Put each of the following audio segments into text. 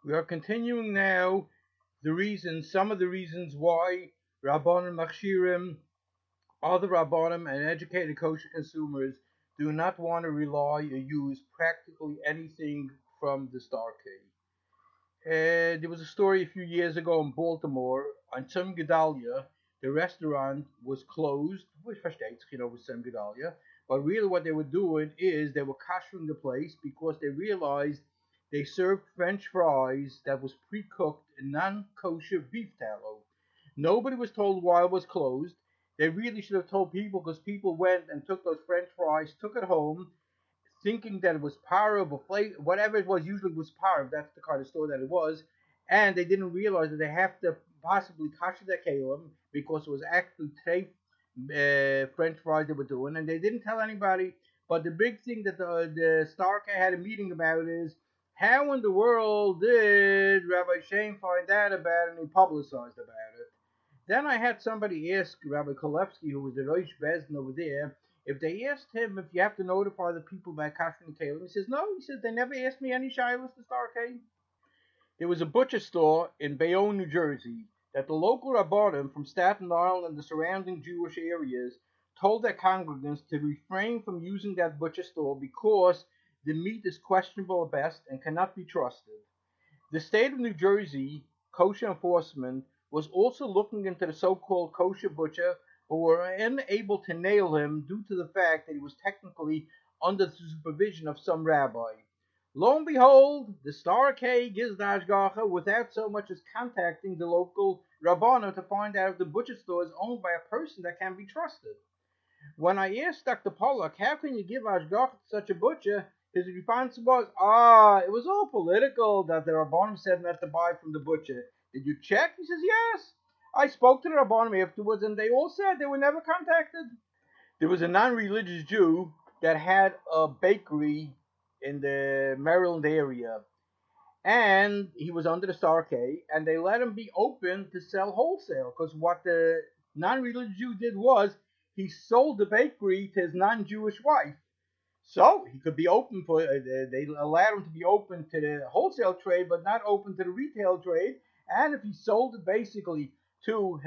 We are continuing now some of the reasons why Rabbanim Machshirim, other Rabbanim, and educated kosher consumers do not want to rely or use practically anything from the Star K. There was a story a few years ago in Baltimore on Some Gedalia. The restaurant was closed, which versteht sich, with Some Gedalia. But really, what they were doing is they were kashering the place because they realized they served French fries that was pre-cooked in non-kosher beef tallow. Nobody was told why it was closed. They really should have told people because people went and took those French fries, took it home, thinking that it was parve or whatever it was. Usually it was parve. That's the kind of store that it was, and they didn't realize that they have to possibly kasher their kalim because it was actually treif French fries they were doing, and they didn't tell anybody. But the big thing that the Stark had a meeting about is how in the world did Rabbi Shane find out about it and he publicized about it. Then I had somebody ask Rabbi Kolevsky, who was the Rosh Bezdin over there, if they asked him if you have to notify the people by Kashmir and Kalim. He says, no. He says, they never asked me any shilas to start Kalim. There was a butcher store in Bayonne, New Jersey, that the local rabbanim from Staten Island and the surrounding Jewish areas told their congregants to refrain from using that butcher store because the meat is questionable at best and cannot be trusted. The state of New Jersey kosher enforcement was also looking into the so-called kosher butcher, but were unable to nail him due to the fact that he was technically under the supervision of some rabbi. Lo and behold, the Star K gives the Hashgacha without so much as contacting the local Rabbana to find out if the butcher store is owned by a person that can be trusted. When I asked Dr. Pollack, how can you give Hashgacha to such a butcher, his response was, it was all political that the Rabbanim said not to buy from the butcher. Did you check? He says, yes. I spoke to the Rabbanim afterwards and they all said they were never contacted. There was a non-religious Jew that had a bakery in the Maryland area, and he was under the Star K, and they let him be open to sell wholesale, because what the non-religious Jew did was he sold the bakery to his non-Jewish wife. So he could be open for, they allowed him to be open to the wholesale trade, but not open to the retail trade. And if he sold it basically to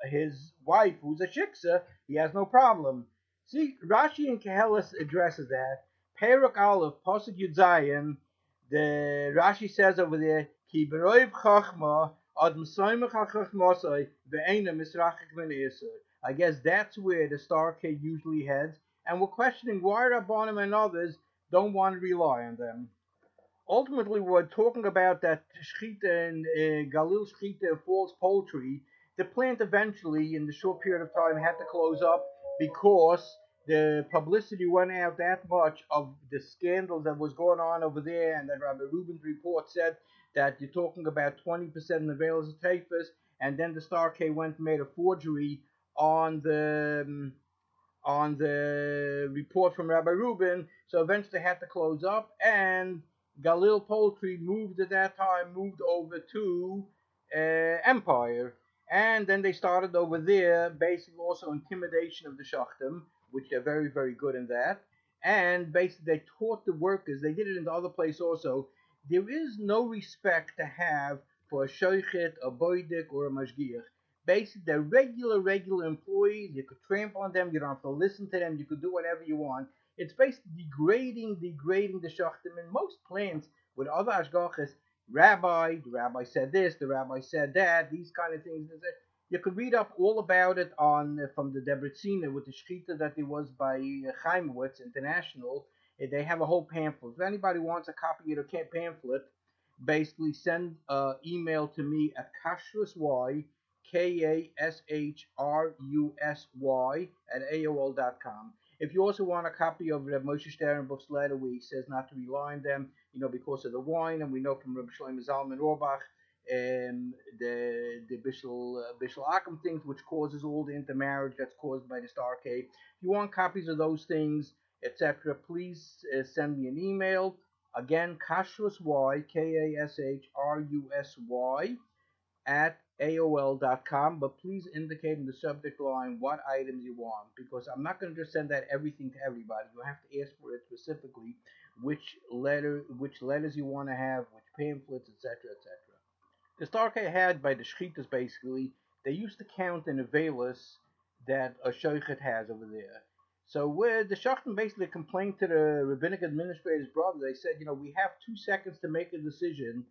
his wife, who's a shiksa, he has no problem. See, Rashi and Kehelis addresses that. Peruk Aleph, Pasuk Yud Zayin, the Rashi says over there, Ki beroiv chachma, ad m'soymach ha-chachmasai, ve'ena misrachik min eser. I guess that's where the Star K usually heads, and we're questioning why Rabbanim and others don't want to rely on them. Ultimately, we're talking about that Shechita and Galil Shechita and false poultry. The plant eventually, in the short period of time, had to close up because the publicity went out that much of the scandals that was going on over there, and that Rabbi Rubin's report said that you're talking about 20% in the Veils of Tafis, and then the Star K went and made a forgery on the report from Rabbi Rubin, so eventually they had to close up, and Galil Poultry moved over to Empire, and then they started over there, basically also intimidation of the Shachtim, which they're very, very good in that, and basically they taught the workers, they did it in the other place also, there is no respect to have for a Shoichet, a Boidik, or a Mashgiach. Basically, they're regular employees. You could trample on them. You don't have to listen to them. You could do whatever you want. It's basically degrading the shachtim. In most plants with other ashgachas, the rabbi said this, the rabbi said that, these kind of things. You could read up all about it from the Debrecina with the shechita that there was by Chaimowitz International. They have a whole pamphlet. If anybody wants a copy of the pamphlet, basically send an email to me at kashrusy, KASHRUSY at AOL.com. If you also want a copy of Reb Moshe Sternbuch's letter where he says not to rely on them, because of the wine, and we know from Reb Shlomo Zalman Auerbach the Bishul Akum things, which causes all the intermarriage that's caused by the Star K. If you want copies of those things, etc., please send me an email. Again, kashrusy, KASHRUSY at AOL.com, but please indicate in the subject line what items you want, because I'm not going to just send out everything to everybody. You have to ask for it specifically. which letters you want to have, which pamphlets, etc., etc. The Starkey had by the Shchitas basically, they used to count in the Avelis that a Shoichet has over there. So where the Shachtim basically complained to the rabbinic administrator's brother, they said, we have 2 seconds to make a decision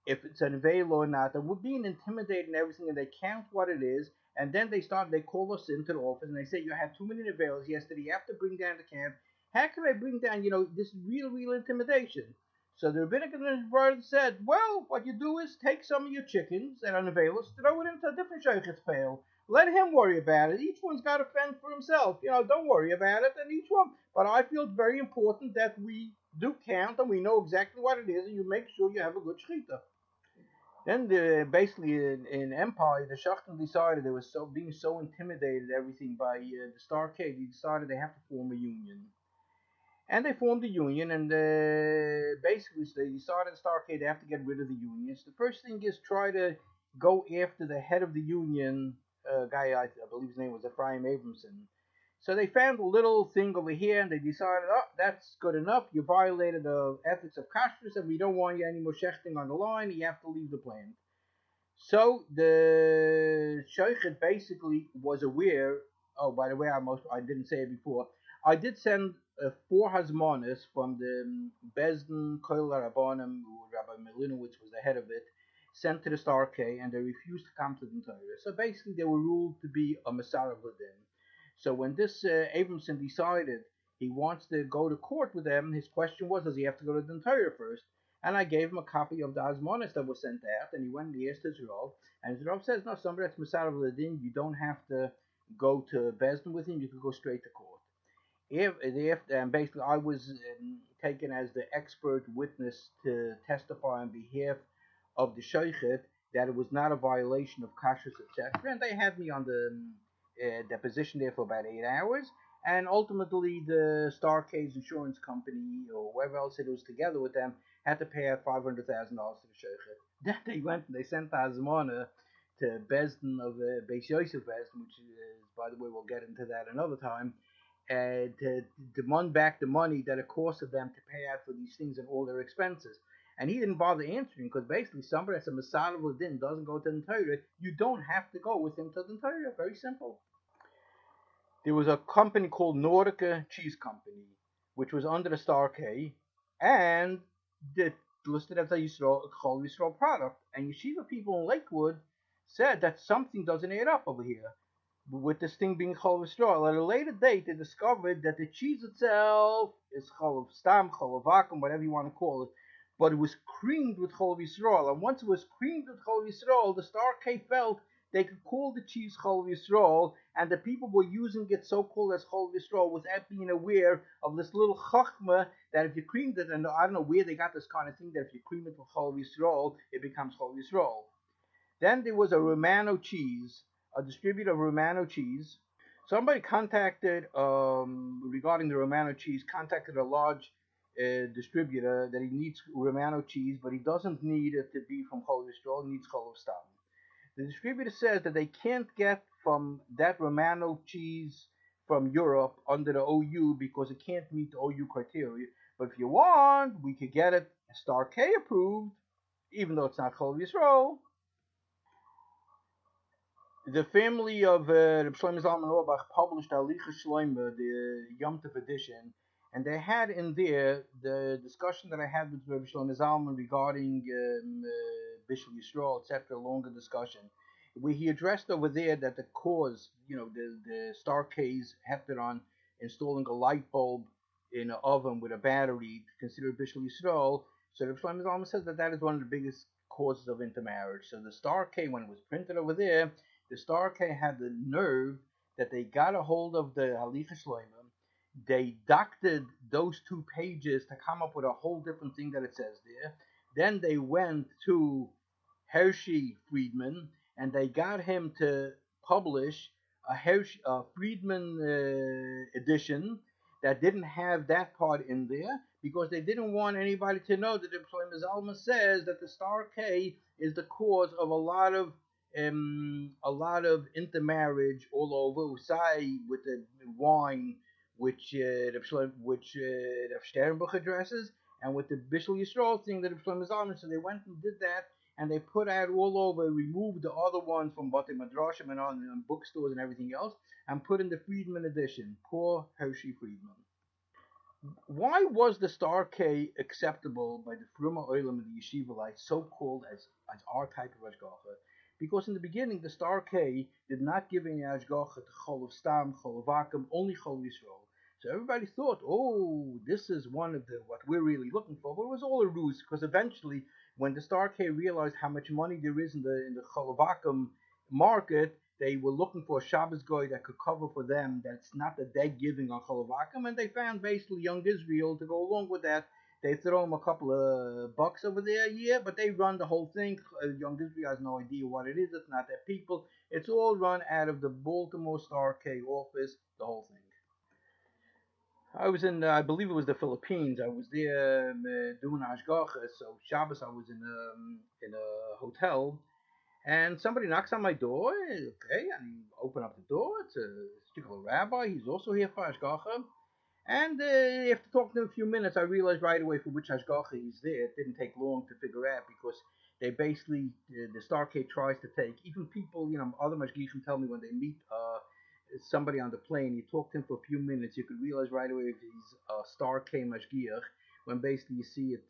if it's an avail or not, and we're being intimidated and everything, and they count what it is, and then they call us into the office, and they say, you had too many avails yesterday, you have to bring down the camp. How can I bring down, this real intimidation? So the rabbinic brother said, well, what you do is take some of your chickens and unavailers, throw it into a different shaykh's pail. Let him worry about it. Each one's got to fend for himself. Don't worry about it, and each one. But I feel it's very important that we do count and we know exactly what it is, and you make sure you have a good shechita. Then basically in Empire, the Shachtim decided they were being so intimidated everything by the Starcade. They decided they have to form a union, and they formed a union. And basically, so they decided Starcade they have to get rid of the unions. The first thing is try to go after the head of the union guy. I believe his name was Ephraim Abramson. So they found a little thing over here, and they decided, oh, that's good enough. You violated the ethics of kashrus, and we don't want you any more shechting on the line. You have to leave the plant. So the shochet basically was aware. Oh, by the way, I didn't say it before. I did send 4 hazmanas from the Bezdin Koil Rabbanim, Rabbi Milinowitz was the head of it, sent to the Starkei, and they refused to come to the Torah. So basically, they were ruled to be a Masar of Ladin. So when this Abramson decided he wants to go to court with them, his question was, does he have to go to the Torah first? And I gave him a copy of the Hazmanis that was sent out, and he went and he asked his Rav, and his Rav says, no, somebody that's Masar of Ladin, you don't have to go to Bezdin with him, you can go straight to court. And basically I was taken as the expert witness to testify on behalf of the Shoichet that it was not a violation of kashrus, etc. And they had me on the deposition there for about 8 hours. And ultimately, the Starcade insurance company or whoever else it was together with them had to pay out $500,000 to the Shoichet. Then they went and they sent the Hazmana to Bezdin of Beis Yosef Bezdin, which is, by the way, we'll get into that another time, to demand back the money that it costed them to pay out for these things and all their expenses. And he didn't bother answering because basically somebody that's a Masad of Ladin doesn't go to the Torah. You don't have to go with him to the Torah. Very simple. There was a company called Nordica Cheese Company, which was under the Starkei, and listed as a Chol Yisrael product. And Yeshiva people in Lakewood said that something doesn't add up over here with this thing being Chol Yisrael. At a later date, they discovered that the cheese itself is Chol Stam, Chol Vakum, whatever you want to call it, but it was creamed with Chol Yisrael. And once it was creamed with Chol Yisrael, the Starkei felt they could call the cheese Chol Yisrael, and the people were using it so-called as Chol Yisrael without being aware of this little chachma that if you creamed it, and I don't know where they got this kind of thing, that if you cream it with Chol Yisrael, it becomes Chol Yisrael. Then there was a Romano cheese, a distributor of Romano cheese. Somebody contacted, regarding the Romano cheese, contacted a large distributor that he needs Romano cheese, but he doesn't need it to be from Chol Yisrael, he needs Chol Stam. The distributor says that they can't get from that Romano cheese from Europe under the OU because it can't meet the OU criteria. But if you want, we could get it Starkei approved, even though it's not Chol Yisrael. The family of Reb Shlomo Zalman Auerbach published Halichas Shlomo, the Yom Tov edition, and they had in there the discussion that I had with Reb Shlomo Zalman regarding Bishul Yisrael, etc., longer discussion, where he addressed over there that the cause, the Starkei's Heptaron installing a light bulb in an oven with a battery to consider Bishul Yisrael. So Reb Shlomo Zalman says that is one of the biggest causes of intermarriage. So the Starkei, when it was printed over there, the Starkei had the nerve that they got a hold of the Halichas Shlomo. They doctored those 2 pages to come up with a whole different thing that it says there. Then they went to Hershey Friedman and they got him to publish a Friedman edition that didn't have that part in there because they didn't want anybody to know that Shlomo Zalman says that the Starkei is the cause of a lot of intermarriage all over. Say with the wine, Rav Sternbuch addresses, and with the Bishul Yisrael thing that Rav Shlomo Zalman. So they went and did that, and they put out all over, removed the other ones from Bate Madrashim and on bookstores and everything else, and put in the Friedman edition. Poor Hershey Friedman. Why was the Star K acceptable by the Fruma Oilam and the Yeshiva Light, so called as our type of Ashgacha? Because in the beginning, the Star K did not give any Ashgacha to Chol of Stam, Chol of Akum, only Chol Yisrael. So everybody thought, oh, this is one of the what we're really looking for. But it was all a ruse, because eventually, when the Star K realized how much money there is in the Chol of Akum market, they were looking for a Shabbos guy that could cover for them. That's not that they're giving on Cholovakim, and they found basically Young Israel to go along with that. They throw them a couple of bucks over there a year, but they run the whole thing. Young Israel has no idea what it is. It's not their people. It's all run out of the Baltimore Star K office, the whole thing. I was in, I believe it was the Philippines. I was there doing Ashgacha, so Shabbos I was in a hotel, and somebody knocks on my door. Okay, and you open up the door. It's a particular rabbi. He's also here for Ashgacha. And after talking to him a few minutes, I realized right away for which Ashgacha he's there. It didn't take long to figure out, because they basically, the Star K tries to take, even people, other Mashgichim tell me when they meet somebody on the plane, you talk to him for a few minutes, you could realize right away if he's a Star K Mashgiach, when basically you see it,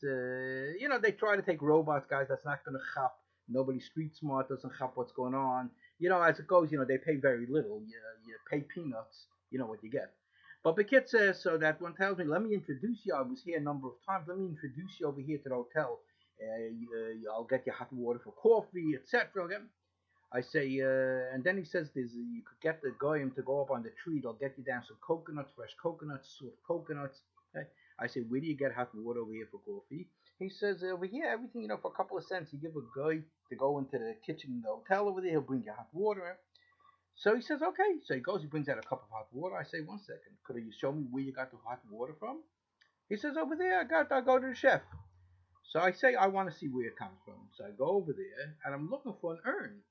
they try to take robots, guys, that's not going to chap. Nobody street smart doesn't chap what's going on. As it goes, they pay very little. You pay peanuts, you know what you get. But the kid says, so that one tells me, let me introduce you. I was here a number of times. Let me introduce you over here to the hotel. I'll get you hot water for coffee, etc. I say, and then he says, you could get the guy to go up on the tree. They'll get you down some coconuts, fresh coconuts, soft coconuts. Okay? I say, where do you get hot water over here for coffee? He says, over here, everything, for a couple of cents. You give a guy to go into the kitchen in the hotel over there. He'll bring you hot water. So he says, okay. So he goes, he brings out a cup of hot water. I say, 1 second. Could you show me where you got the hot water from? He says, over there. I'll go to the chef. So I say, I want to see where it comes from. So I go over there, and I'm looking for an urn.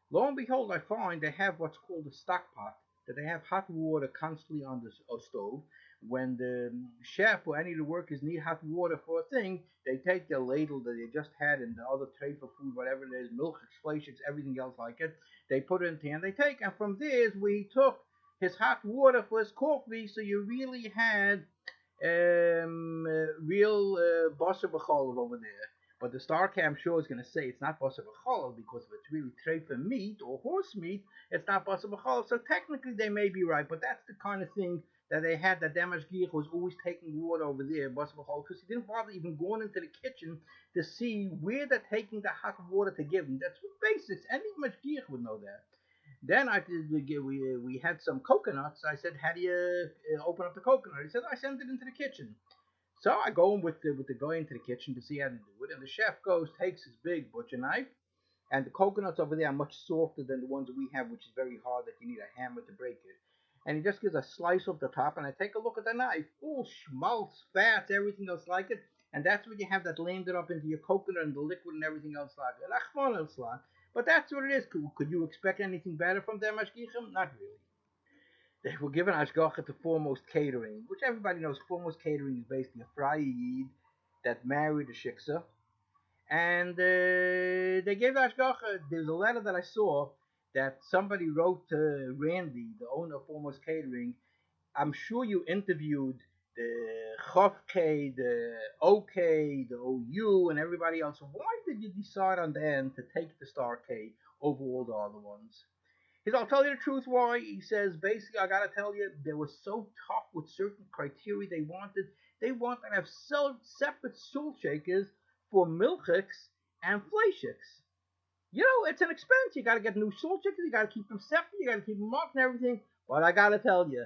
Lo and behold, I find they have what's called a stock pot, that they have hot water constantly on the stove. When the chef or any of the workers need hot water for a thing, they take their ladle that they just had in the other tray for food, whatever it is, milk, fleischiks, everything else like it. They put it in the hand, they take, and from there we took his hot water for his coffee, so you really had real basar b'cholav over there. But the Star K, I'm sure, is going to say it's not basar b'cholav, because if it's really treifa meat or horse meat, it's not basar b'cholav. So technically they may be right, but that's the kind of thing that they had, that Damashgiach was always taking water over there, basar b'cholav, because he didn't bother even going into the kitchen to see where they're taking the hot water to give him. That's basics. Any Mashgiach would know that. Then we had some coconuts. I said, how do you open up the coconut? He said, I sent it into the kitchen. So I go in with the guy into the kitchen to see how to do it, and the chef takes his big butcher knife, and the coconuts over there are much softer than the ones we have, which is very hard that you need a hammer to break it. And he just gives a slice off the top, and I take a look at the knife. Oh, schmaltz, fats, everything else like it. And that's what you have that landed up into your coconut and the liquid and everything else like it. But that's what it is. Could you expect anything better from them, Ashgichim? Not really. They were given Ashgacha to Foremost Catering, which everybody knows. Foremost Catering is basically a Freie Yid that married a Shiksa. And they gave Ashgacha. There's a letter that I saw that somebody wrote to Randy, the owner of Foremost Catering. I'm sure you interviewed the Chof K, the OK, the OU, and everybody else. Why did you decide on then to take the Star K over all the other ones? He says, I'll tell you the truth why. He says, basically, I gotta tell you, they were so tough with certain criteria they wanted. They wanted to have separate salt shakers for milchiks and fleischiks. It's an expense. You gotta get new salt shakers, you gotta keep them separate, you gotta keep them up and everything. But I gotta tell you,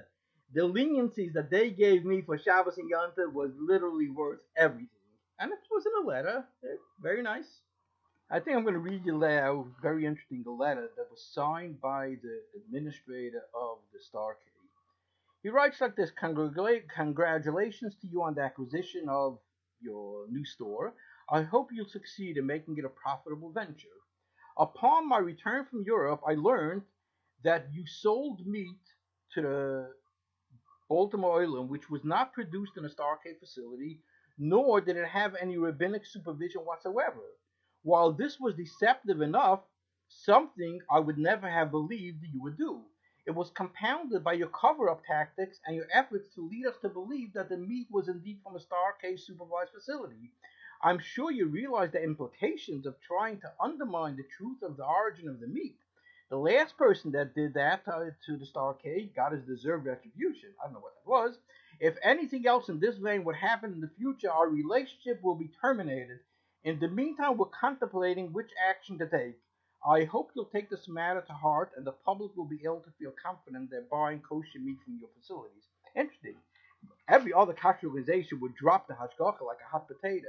the leniencies that they gave me for Shabbos and Yontif was literally worth everything. And it was in a letter. Very nice. I think I'm going to read you now, very interesting, a letter that was signed by the administrator of the Star K. He writes like this: Congratulations to you on the acquisition of your new store. I hope you'll succeed in making it a profitable venture. Upon my return from Europe, I learned that you sold meat to the Ultima Oilum, which was not produced in a Starcade facility, nor did it have any rabbinic supervision whatsoever. While this was deceptive enough, something I would never have believed you would do. It was compounded by your cover-up tactics and your efforts to lead us to believe that the meat was indeed from a Starcade supervised facility. I'm sure you realize the implications of trying to undermine the truth of the origin of the meat. The last person that did that to the Starcade got his deserved retribution. I don't know what that was. If anything else in this vein would happen in the future, our relationship will be terminated. In the meantime, we're contemplating which action to take. I hope you'll take this matter to heart and the public will be able to feel confident they're buying kosher meat from your facilities. Interesting. Every other kosher organization would drop the hashgacha like a hot potato.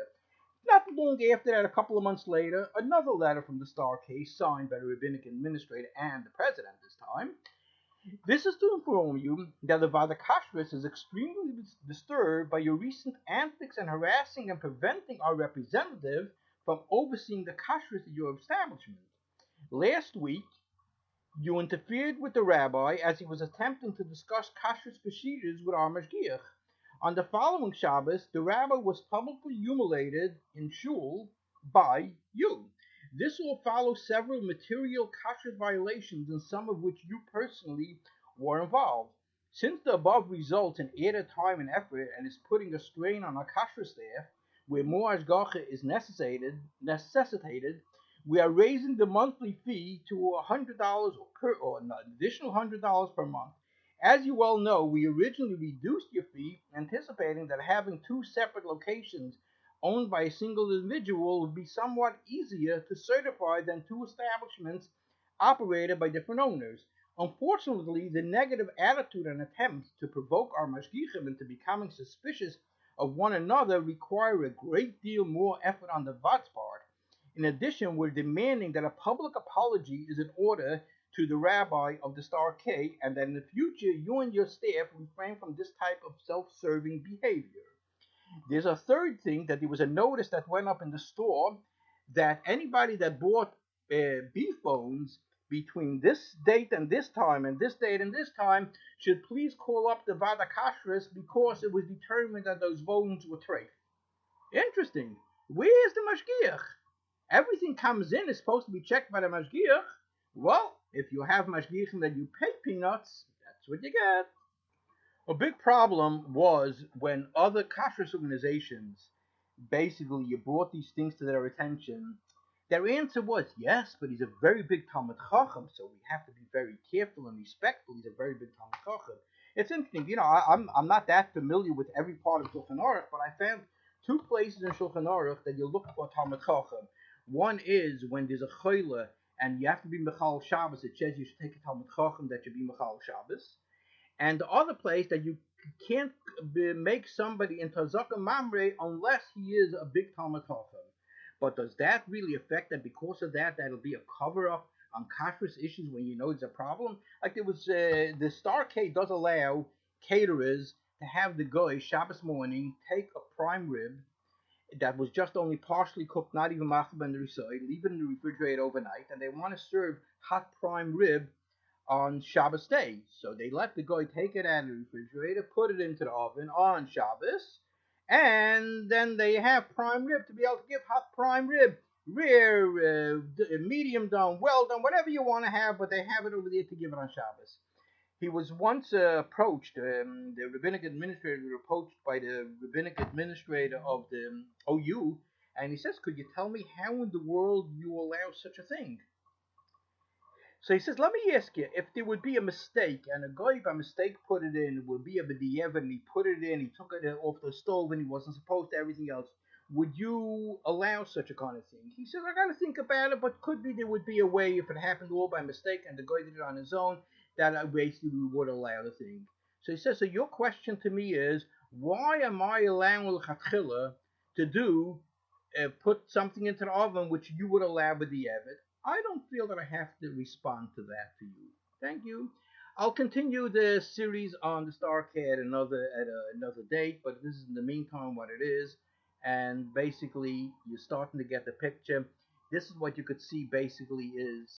Not long after that, a couple of months later, another letter from the Starcade, signed by the rabbinic administrator and the president this time. This is to inform you that the Vada Kashrus is extremely disturbed by your recent antics and harassing and preventing our representative from overseeing the kashrus at your establishment. Last week, you interfered with the rabbi as he was attempting to discuss kashrus procedures with our mashgiach. On the following Shabbos, the rabbi was publicly humiliated in shul by you. This will follow several material kashrus violations, in some of which you personally were involved. Since the above results in added time and effort and is putting a strain on our kashrus staff, where more hashgacha is necessitated, we are raising the monthly fee to $100 or an additional $100 per month. As you well know, we originally reduced your fee, anticipating that having two separate locations owned by a single individual would be somewhat easier to certify than two establishments operated by different owners. Unfortunately, the negative attitude and attempts to provoke our mashgichim into becoming suspicious of one another require a great deal more effort on the Vad's part. In addition, we're demanding that a public apology is in order to the rabbi of the Starcade, and that in the future you and your staff refrain from this type of self-serving behavior. There's a third thing, that there was a notice that went up in the store that anybody that bought beef bones between this date and this time and this date and this time should please call up the Vada Kashrus, because it was determined that those bones were treif. Interesting. Where's the mashgiach? Everything comes in is supposed to be checked by the mashgiach. Well, if you have mashgiachim that you pay peanuts, that's what you get. A big problem was when other kashrus organizations, basically you brought these things to their attention. Their answer was, yes, but he's a very big Talmud Chacham, so we have to be very careful and respectful. He's a very big Talmud Chacham. It's interesting, I'm not that familiar with every part of Shulchan Aruch, but I found two places in Shulchan Aruch that you look for Talmud Chacham. One is when there's a chayla and you have to be Mechal Shabbos. It says you should take a Talmud Chacham that should be Mechal Shabbos. And the other place that you can't make somebody into Zaka Mamre unless he is a big Talmud Chacham. But does that really affect that? Because of that, that'll be a cover-up on kashrus issues when you know there's a problem? Like there was, the Starcade does allow caterers to have the guy Shabbos morning take a prime rib that was just only partially cooked, not even machab in the side, leave it in the refrigerator overnight, and they want to serve hot prime rib on Shabbos day. So they let the guy take it out of the refrigerator, put it into the oven on Shabbos, and then they have prime rib to be able to give hot prime rib. Rare, medium done, well done, whatever you want to have, but they have it over there to give it on Shabbos. He was once approached, the rabbinic administrator was approached by the rabbinic administrator of the OU, and he says, could you tell me how in the world you allow such a thing? So he says, let me ask you, if there would be a mistake, and a guy by mistake put it in, it would be a b'diavad, and he put it in, he took it off the stove, and he wasn't supposed to, everything else, would you allow such a kind of thing? He says, I gotta think about it, but could be there would be a way, if it happened all by mistake, and the guy did it on his own, that basically we would allow the thing. So he says, so your question to me is, why am I allowing l'chatchila to do, put something into the oven which you would allow b'diavad? I don't feel that I have to respond to that to you. Thank you. I'll continue the series on the Starcade at another date, but this is in the meantime what it is. And basically, you're starting to get the picture. This is what you could see basically is